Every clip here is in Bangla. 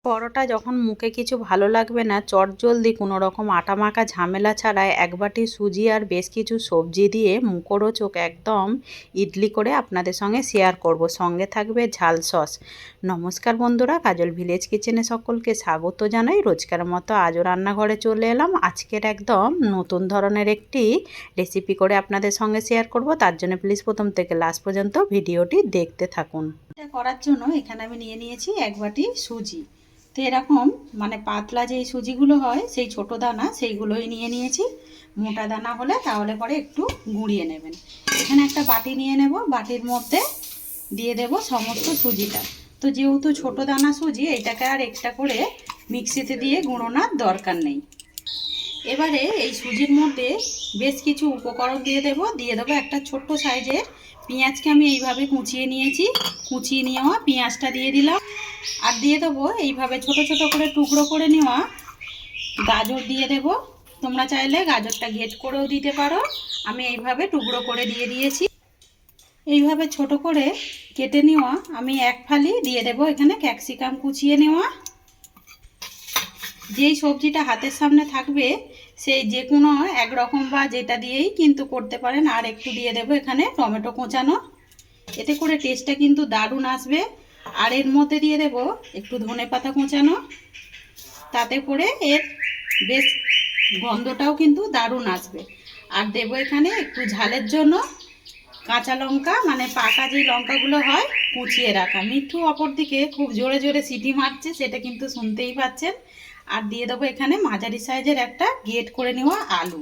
পরোটা যখন মুখে কিছু ভালো লাগবে না, চটজলদি কোনো রকম আটা মাখা ঝামেলা ছাড়াই এক বাটি সুজি আর বেশ কিছু সবজি দিয়ে মুখরোচক একদম ইডলি করে আপনাদের সঙ্গে শেয়ার করব। সঙ্গে থাকবে ঝাল সস। নমস্কার বন্ধুরা, কাজল ভিলেজ কিচেনে সকলকে স্বাগত জানাই। রোজকার মতো আজও রান্নাঘরে চলে এলাম। আজকের একদম নতুন ধরনের একটি রেসিপি করে আপনাদের সঙ্গে শেয়ার করব। তার জন্য প্লিজ প্রথম থেকে লাস্ট পর্যন্ত ভিডিওটি দেখতে থাকুন। এটা করার জন্য এখানে আমি নিয়ে নিয়েছি এক বাটি সুজি। তো এরকম পাতলা যেই সুজিগুলো হয় সেই ছোট দানা সেইগুলোই নিয়ে নিয়েছি। মোটা দানা হলে তাহলে পরে একটু গুঁড়িয়ে নেবেন। এখানে একটা বাটি নিয়ে নেব, বাটির মধ্যে দিয়ে দেব সমস্ত সুজিটা। তো যেহেতু ছোট দানা সুজি, এটাকে আর একটা করে মিক্সিতে দিয়ে গুঁড়োনোর দরকার নেই। এবারে এই সুজির মধ্যে বেশ কিছু উপকরণ দিয়ে দেবো একটা ছোট্ট সাইজের পেঁয়াজকে আমি এইভাবে কুচিয়ে নিয়েছি। কুচিয়ে নেওয়া পেঁয়াজটা দিয়ে দিলাম। আর দিয়ে দেবো এইভাবে ছোট ছোট করে টুকরো করে নেওয়া গাজর দিয়ে দেব। তোমরা চাইলে গাজরটা গ্রেট করেও দিতে পারো। আমি এইভাবে টুকরো করে দিয়ে দিয়েছি। এইভাবে ছোট করে কেটে নেওয়া আমি এক ফালি দিয়ে দেব এখানে ক্যাপসিকাম কুচিয়ে নেওয়া। যেই সবজিটা হাতের সামনে থাকবে সেই যে কোনো একরকম বা যেটা দিয়েই কিন্তু করতে পারেন। আর একটু দিয়ে দেব এখানে টমেটো কোঁচানো, এতে করে টেস্টটা কিন্তু দারুণ আসবে। আর এর মধ্যে দিয়ে দেব একটু ধনেপাতা কোঁচানো, তাতে করে এর বেশ গন্ধটাও কিন্তু দারুণ আসবে। আর দেব এখানে একটু ঝালের জন্য কাঁচা লঙ্কা, পাকা যেই লঙ্কাগুলো হয় কুচিয়ে রাখা। মিঠু অপর দিকে খুব জোরে জোরে সিটি মারছে, সেটা কিন্তু শুনতেই পাচ্ছেন। আর দিয়ে দেবো এখানে মাঝারি সাইজের একটা গ্রেট করে নেওয়া আলু।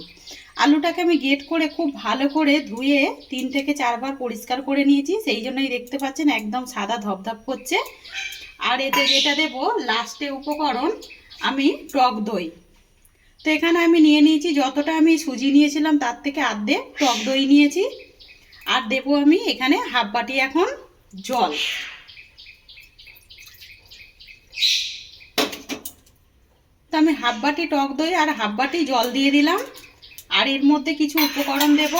আলুটাকে আমি গ্রেট করে খুব ভালো করে ধুয়ে 3 থেকে 4 বার পরিষ্কার করে নিয়েছি, সেই জন্যই দেখতে পাচ্ছেন একদম সাদা ধপধপ করছে। আর এতে যেটা দেবো লাস্টে উপকরণ আমি টক দই। তো এখানে আমি নিয়ে নিয়েছি, যতটা আমি সুজি নিয়েছিলাম তার থেকে অর্ধেক টক দই নিয়েছি। আর দেবো আমি এখানে হাফ বাটি এখন জল। তো আমি হাফ বাটি টক দই আর হাফ বাটি জল দিয়ে দিলাম। আর এর মধ্যে কিছু উপকরণ দেব।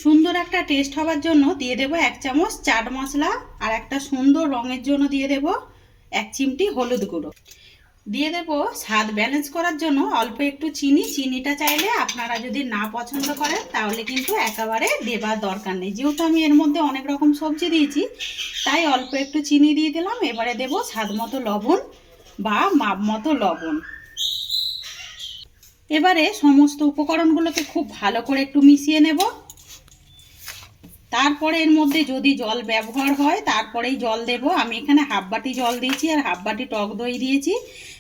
সুন্দর একটা টেস্ট হওয়ার জন্য দিয়ে দেব 1 চামচ চাট মশলা। আর একটা সুন্দর রঙের জন্য দিয়ে দেব 1 চিমটি হলুদ গুঁড়ো। দিয়ে দেব স্বাদ ব্যালেন্স করার জন্য অল্প একটু চিনি। চিনিটা চাইলে আপনারা যদি না পছন্দ করেন তাহলে কিন্তু একেবারে দেবার দরকার নেই। যেহেতু আমি এর মধ্যে অনেক রকম সবজি দিয়েছি তাই অল্প একটু চিনি দিয়ে দিলাম। এবারে দেব স্বাদ মতো লবণ বা মাপ মতো লবণ। এবারে সমস্ত উপকরণগুলোকে খুব ভালো করে একটু মিশিয়ে নেব। তারপরে এর মধ্যে যদি জল ব্যবহার হয় তারপরেই জল দেব। আমি এখানে হাফ বাটি জল দিয়েছি আর হাফ বাটি টক দই দিয়েছি।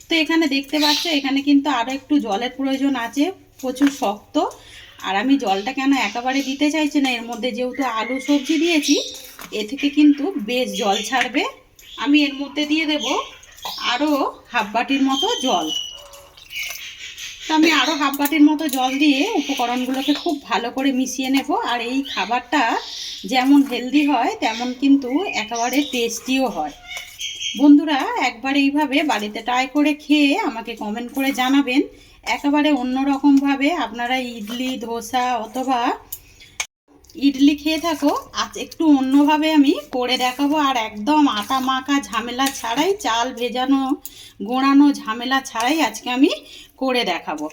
তো এখানে দেখতে পাচ্ছ এখানে কিন্তু আরও একটু জলের প্রয়োজন আছে, প্রচুর শক্ত। আর আমি জলটা কেন একেবারে দিতে চাইছি না, এর মধ্যে যেহেতু আলু সবজি দিয়েছি এ থেকে কিন্তু বেশ জল ছাড়বে। আমি এর মধ্যে দিয়ে দেব আরও হাফ বাটির মতো জল। তো আমি আরও হাফ বাটির মতো জল দিয়ে উপকরণগুলোকে খুব ভালো করে মিশিয়ে নেব। আর এই খাবারটা যেমন হেলদি হয় তেমন কিন্তু একেবারে টেস্টিও হয়। বন্ধুরা একবার এইভাবে বাড়িতে ট্রাই করে খেয়ে আমাকে কমেন্ট করে জানাবেন। একেবারে অন্যরকমভাবে আপনারা ইডলি ধোসা অথবা ইডলি খেয়ে থাকো, আজ একটু অন্যভাবে আমি করে দেখাবো। আর একদম আটা মাখা ঝামেলা ছাড়াই, চাল ভেজানো গোড়ানো ঝামেলা ছাড়াই আজকে আমি করে দেখাবো।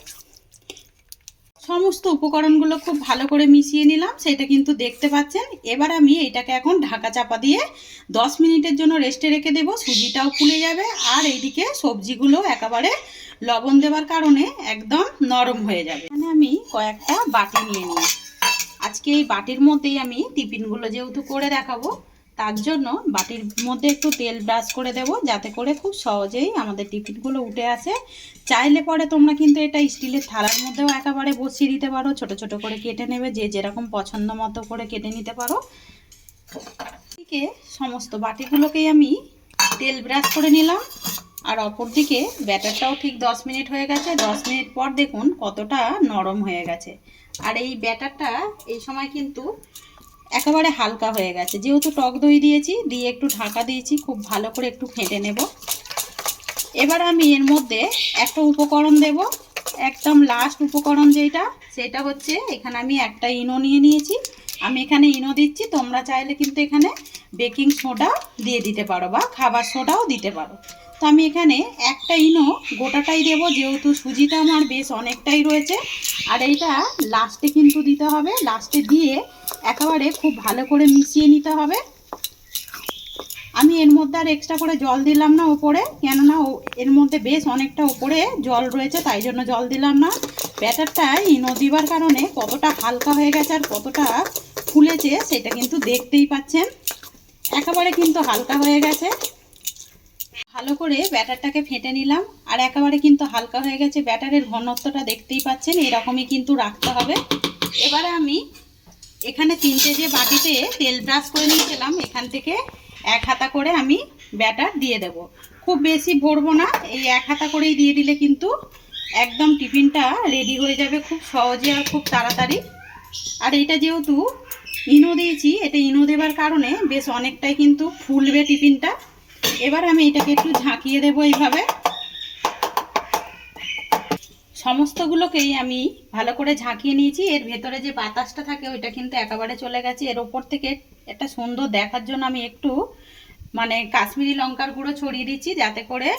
সমস্ত উপকরণগুলো খুব ভালো করে মিশিয়ে নিলাম, সেটা কিন্তু দেখতে পাচ্ছেন। এবার আমি এটাকে এখন ঢাকা চাপা দিয়ে 10 মিনিটের জন্য রেস্টে রেখে দেবো। সুজিটাও ফুলে যাবে আর এইদিকে সবজিগুলো একেবারে লবণ দেওয়ার কারণে একদম নরম হয়ে যাবে। এখানে আমি কয়েকটা বাটি নিয়ে নিই। আজকে এই বাটির মধ্যেই আমি টিফিনগুলো যেহেতু করে দেখাবো তার জন্য বাটির মধ্যে একটু তেল ব্রাশ করে দেব, যাতে করে খুব সহজেই আমাদের টিফিনগুলো উঠে আসে। চাইলে পরে তোমরা কিন্তু এটা স্টিলের থালার মধ্যেও একেবারে বসিয়ে দিতে পারো, ছোট ছোট করে কেটে নেবে, যে যেরকম পছন্দ মতো করে কেটে নিতে পারো। এদিকে সমস্ত বাটিগুলোকেই আমি তেল ব্রাশ করে নিলাম। আর অপর দিকে ব্যাটারটাও ঠিক 10 মিনিট হয়ে গেছে। 10 মিনিট পর দেখুন কতটা নরম হয়ে গেছে। আর এই ব্যাটারটা এই সময় কিন্তু একেবারে হালকা হয়ে গেছে, যেহেতু টক দই দিয়েছি, দিয়ে একটু ঢাকা দিয়েছি, খুব ভালো করে একটু ফেটে নেব। এবার আমি এর মধ্যে একটা উপকরণ দেব, একদম লাস্ট উপকরণ যেটা, সেটা হচ্ছে এখানে আমি একটা ইনো নিয়ে নিয়েছি। আমি এখানে ইনো দিচ্ছি, তোমরা চাইলে কিন্তু এখানে বেকিং সোডা দিয়ে দিতে পারো বা খাবার সোডাও দিতে পারো। তো আমি এখানে একটা ইনো গোটাটাই দেব, যেহেতু সুজিটা আমার বেশ অনেকটাই রয়েছে। আর এইটা লাস্টে কিন্তু দিতে হবে, লাস্টে দিয়ে একেবারে খুব ভালো করে মিশিয়ে নিতে হবে। আমি এর মধ্যে আর এক্সট্রা করে জল দিলাম না ওপরে, কেননা এর মধ্যে বেশ অনেকটা ওপরে জল রয়েছে, তাই জন্য জল দিলাম না। ব্যাটারটা ইনো দিবার কারণে কতটা হালকা হয়ে গেছে আর কতটা ফুলেছে সেটা কিন্তু দেখতেই পাচ্ছেন। একেবারে কিন্তু হালকা হয়ে গেছে। ভালো করে ব্যাটারটাকে ফেটে নিলাম আর একেবারে কিন্তু হালকা হয়ে গেছে। ব্যাটারের ঘনত্বটা দেখতেই পাচ্ছেন, এরকমই কিন্তু রাখতে হবে। এবারে আমি এখানে 3টে যে বাটিতে তেল ব্রাশ করে নিয়েছিলাম, এখান থেকে 1 হাতা করে আমি ব্যাটার দিয়ে দেব। খুব বেশি ভরবো না, এই 1 হাতা করেই দিয়ে দিলে কিন্তু একদম টিফিনটা রেডি হয়ে যাবে খুব সহজে আর খুব তাড়াতাড়ি। আর এইটা যেহেতু ইনো দিয়েছি, এটা ইনো দেওয়ার কারণে বেশ অনেকটাই কিন্তু ফুলবে টিফিনটা। এবার আমি এটাকে একটু ঝাঁকিয়ে দেবো এইভাবে। সমস্তগুলোকেই আমি ভালো করে ঝাঁকিয়ে নিয়েছি। এর ভেতরে যে বাতাসটা থাকে ওইটা কিন্তু একেবারে চলে গেছে। এর ওপর থেকে একটা সুন্দর দেখার জন্য আমি একটু কাশ্মীরি লঙ্কার গুঁড়ো ছড়িয়ে দিচ্ছি, যাতে করে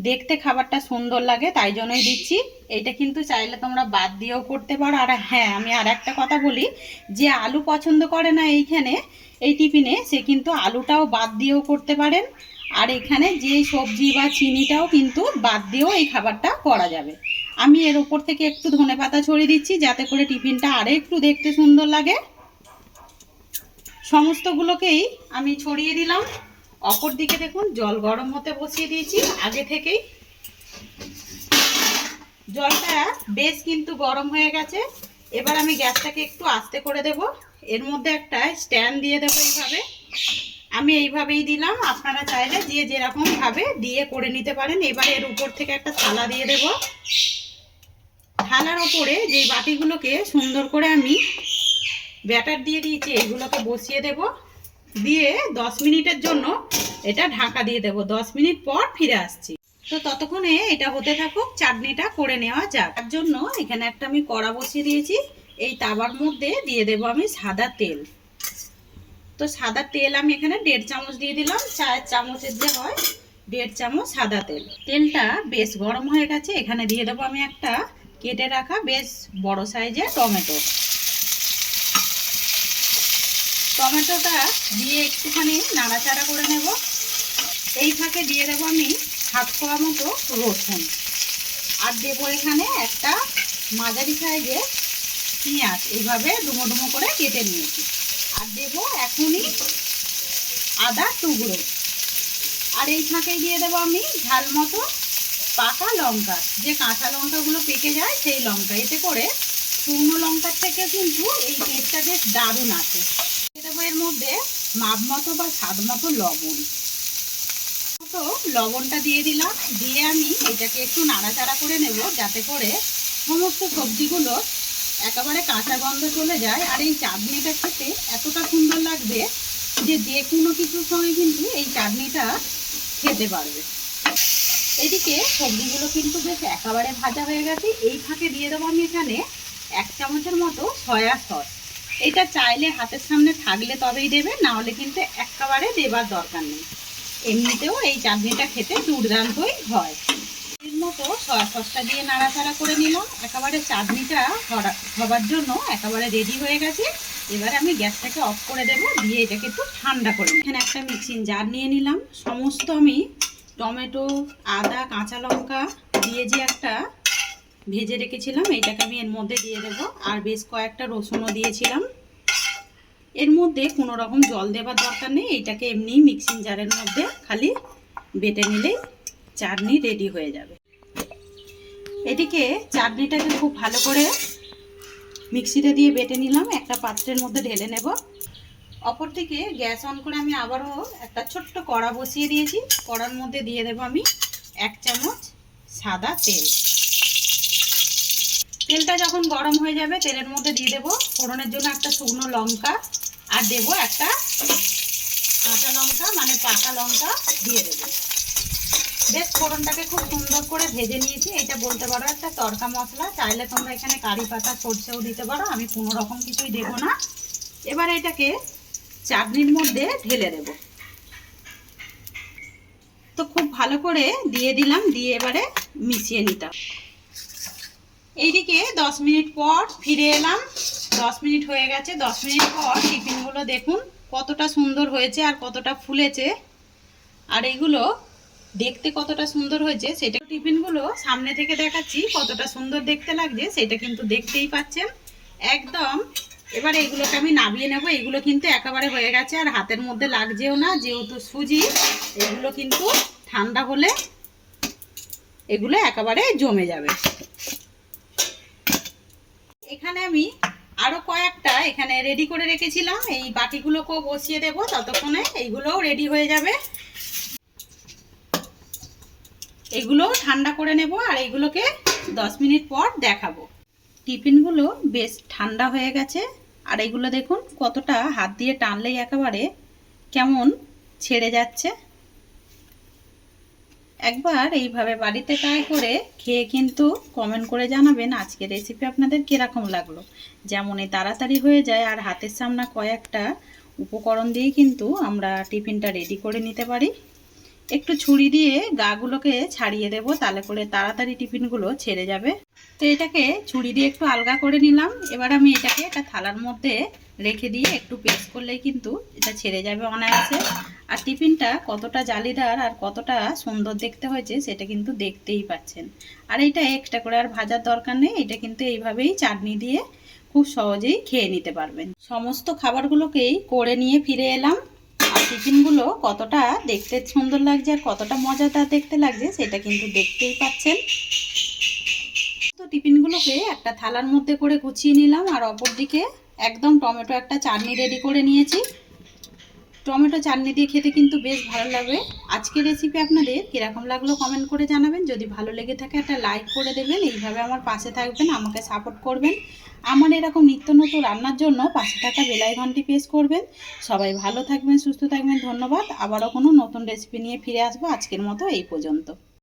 দেখতে খাবারটা সুন্দর লাগে, তাই জন্যই দিচ্ছি। এইটা কিন্তু চাইলে তোমরা বাদ দিয়েও করতে পারো। আর হ্যাঁ, আমি আর একটা কথা বলি, যে আলু পছন্দ করে না এইখানে এই টিফিনে, সে কিন্তু আলুটাও বাদ দিয়েও করতে পারেন। আর এখানে যে সবজি বা চিনিটাও কিন্তু বাদ দিয়েও এই খাবারটা করা যাবে। আমি এর উপর থেকে একটু ধনেপাতা ছড়িয়ে দিচ্ছি, যাতে করে টিফিনটা আরও একটু দেখতে সুন্দর লাগে। সমস্তগুলোকেই আমি ছড়িয়ে দিলাম। অপর দিকে দেখুন জল গরম হতে বসিয়ে দিয়েছি আগে থেকেই। জলটা বেশ কিন্তু গরম হয়ে গেছে। এবার আমি গ্যাসটাকে একটু আস্তে করে দেব। এর মধ্যে একটা স্ট্যান্ড দিয়ে দেবো এইভাবে। আমি এইভাবেই দিলাম, আপনারা চাইলে যে যেরকম ভাবে দিয়ে করে নিতে পারেন। এবার এর উপর থেকে একটা থালা দিয়ে দেব। থালার ওপরে যে বাটিগুলোকে সুন্দর করে আমি ব্যাটার দিয়ে দিয়েছি, এইগুলোকে বসিয়ে দেব। দিয়ে 10 মিনিটের জন্য এটা ঢাকা দিয়ে দেব। 10 মিনিট পর ফিরে আসছি। তো ততক্ষণে এটা হতে থাকুক, চাটনিটা করে নেওয়া যাক। তার জন্য এখানে একটা আমি কড়া বসিয়ে দিয়েছি। এই তাওয়ার মধ্যে দিয়ে দেব আমি সাদা তেল। তো সাদা তেল আমি এখানে 1.5 চামচ দিয়ে দিলাম। চায়ের চামচের যে হয় 1.5 চামচ সাদা তেল। তেলটা বেশ গরম হয়ে গেছে। এখানে দিয়ে দেবো আমি একটা কেটে রাখা বেশ বড় সাইজের টমেটো। টমেটোটা দিয়ে একটুখানি নাড়াচাড়া করে নেব। এই ফাঁকে দিয়ে দেবো আমি 1/2 কোয়া মতো রসুন। আর দেবো এখানে একটা মাঝারি সাইজের পেঁয়াজ, এইভাবে ডুমো ডুমো করে কেটে নিয়েছি। আর দেবো এখনই আদা টুকরো। আর এই ফাঁকেই দিয়ে দেবো আমি ঝাল মতো পাকা লঙ্কা, যে কাঁচা লঙ্কাগুলো পেকে যায় সেই লঙ্কা। এতে করে শুকনো লঙ্কার থেকে কিন্তু এই টেস্টটা বেশ দারুণ আসে। দেবো এর মধ্যে মাপ মতো বা স্বাদ মতো লবণ। তো লবণটা দিয়ে দিলাম। দিয়ে আমি এটাকে একটু নাড়াচাড়া করে নেব, যাতে করে সমস্ত সবজিগুলো একেবারে কাঁচা গন্ধ চলে যায়। আর এই চাটনিটা খেতে এতটা সুন্দর লাগবে যে যে কোনো কিছুর সঙ্গে কিন্তু এই চাটনিটা খেতে পারবে। এদিকে সবজিগুলো কিন্তু বেশ একেবারে ভাজা হয়ে গেছে। এই ফাঁকে দিয়ে দেবো আমি এখানে 1 চামচের মতো সয়া সস। এটা চাইলে হাতের সামনে থাকলে তবেই দেবে, না হলে কিন্তু একেবারে দেবার দরকার নেই। এমনিতেও এই চাটনিটা খেতে দুর্দান্তই হয়। এর মতো সয়া সসটা দিয়ে নাড়াচাড়া করে নিলাম। একেবারে চাটনিটা হবার জন্য একেবারে রেডি হয়ে গেছে। এবারে আমি গ্যাসটাকে অফ করে দেব, দিয়ে এটাকে একটু ঠান্ডা করে নিই। এখানে একটা মিক্সিং জার নিয়ে নিলাম। সমস্ত আমি টমেটো, আদা, কাঁচা লঙ্কা দিয়ে যে একটা ভেজে রেখেছিলাম, এইটাকে আমি এর মধ্যে দিয়ে দেবো। আর বেশ কয়েকটা রসুনও দিয়েছিলাম। এর মধ্যে কোনো রকম জল দেবার দরকার নেই। এইটাকে এমনি মিক্সিং জারের মধ্যে খালি বেটে নিলেই চাটনি রেডি হয়ে যাবে। এদিকে চাটনিটাকে খুব ভালো করে মিক্সিতে দিয়ে বেটে নিলাম। একটা পাত্রের মধ্যে ঢেলে নেব। অপর থেকে গ্যাস অন করে আমি আবারও একটা ছোট্ট কড়া বসিয়ে দিয়েছি। কড়ার মধ্যে দিয়ে দেবো আমি 1 চামচ সাদা তেল। তেলটা যখন গরম হয়ে যাবে, তেলের মধ্যে দিয়ে দেবো ফোড়নের জন্য একটা শুকনো লঙ্কা। আর দেবো একটা কাঁচা লঙ্কা, পাকা লঙ্কা দিয়ে দেবো। বেশ ফোড়নটাকে খুব সুন্দর করে ভেজে নিয়েছি। এটা বলতে পারো একটা তড়কা মশলা। চাইলে তোমরা এখানে কারি পাতা, সরষেও দিতে পারো। আমি কোনো রকম কিছুই দেবো না। এবার এটাকে চাটনির মধ্যে ঢেলে দেব। তো খুব ভালো করে দিয়ে দিলাম, দিয়ে এবারে মিশিয়ে নিতাম। এইদিকে 10 মিনিট পর ফিরে এলাম। 10 মিনিট হয়ে গেছে। 10 মিনিট পর টিফিনগুলো দেখুন কতটা সুন্দর হয়েছে আর কতটা ফুলেছে, আর এইগুলো দেখতে কতটা সুন্দর হয়েছে সেটা টিফিনগুলো সামনে থেকে দেখাচ্ছি কতটা সুন্দর দেখতে লাগছে সেটা কিন্তু দেখতেই পাচ্ছেন একদম। এবার এইগুলোকে আমি নামিয়ে নেব। এইগুলো কিন্তু একেবারে হয়ে গেছে আর হাতের মধ্যে লাগছেও না, যেহেতু সুজি। এগুলো কিন্তু ঠান্ডা হলে এগুলো একেবারে জমে যাবে। এখানে আমি আরো কয়েকটা এখানে রেডি করে রেখেছিলাম, এই বাটিগুলোকেও বসিয়ে দেব, ততক্ষণে এইগুলোও রেডি হয়ে যাবে। এগুলো ঠান্ডা করে নেব আর এইগুলোকে 10 মিনিট পর দেখাবো। টিফিনগুলো বেশ ঠান্ডা হয়ে গেছে আর এগুলো দেখুন কতটা হাত দিয়ে টানলেই একেবারে কেমন ছেড়ে যাচ্ছে। একবার এইভাবে বাড়িতে ট্রাই করে খেয়ে কিন্তু কমেন্ট করে জানাবেন আজকের রেসিপি আপনাদের কীরকম লাগলো। যেমনই তাড়াতাড়ি হয়ে যায় আর হাতের সামনে কয়েকটা উপকরণ দিয়ে কিন্তু আমরা টিফিনটা রেডি করে নিতে পারি। একটু ছুরি দিয়ে গাগুলোকে ছাড়িয়ে দেব, তাহলে করে তাড়াতাড়ি টিফিনগুলো ছেড়ে যাবে। তো এটাকে ছুরি দিয়ে একটু আলগা করে নিলাম। এবার আমি এটাকে একটা থালার মধ্যে রেখে দিয়ে একটু পেস্ট করলেই কিন্তু এটা ছেড়ে যাবে অনায়াসে। আর টিফিনটা কতটা জালিদার আর কতটা সুন্দর দেখতে হয়েছে সেটা কিন্তু দেখতেই পাচ্ছেন। আর এটা এক্সট্রা করে আর ভাজার দরকার নেই, এটা কিন্তু এইভাবেই চাটনি দিয়ে খুব সহজেই খেয়ে নিতে পারবেন। সমস্ত খাবারগুলোকেই করে নিয়ে ফিরে এলাম। আর টিফিনগুলো কতটা দেখতে সুন্দর লাগছে আর কতটা মজাদার দেখতে লাগছে সেটা কিন্তু দেখতেই পাচ্ছেন। তো টিফিনগুলোকে একটা থালার মধ্যে করে গুছিয়ে নিলাম আর অপর দিকে একদম টমেটো একটা চাটনি রেডি করে নিয়েছি। টমেটো চাটনি দিয়ে খেতে কিন্তু বেশ ভালো লাগবে। আজকের রেসিপি আপনাদের কীরকম লাগলো কমেন্ট করে জানাবেন। যদি ভালো লেগে থাকে একটা লাইক করে দেবেন। এইভাবে আমার পাশে থাকবেন, আমাকে সাপোর্ট করবেন। আমার এরকম নিত্য নতুন রান্নার জন্য পাশে থাকা বেল আইকনটি প্রেস করবেন। সবাই ভালো থাকবেন, সুস্থ থাকবেন। ধন্যবাদ। আবারও কোনো নতুন রেসিপি নিয়ে ফিরে আসবো। আজকের মতো এই পর্যন্ত।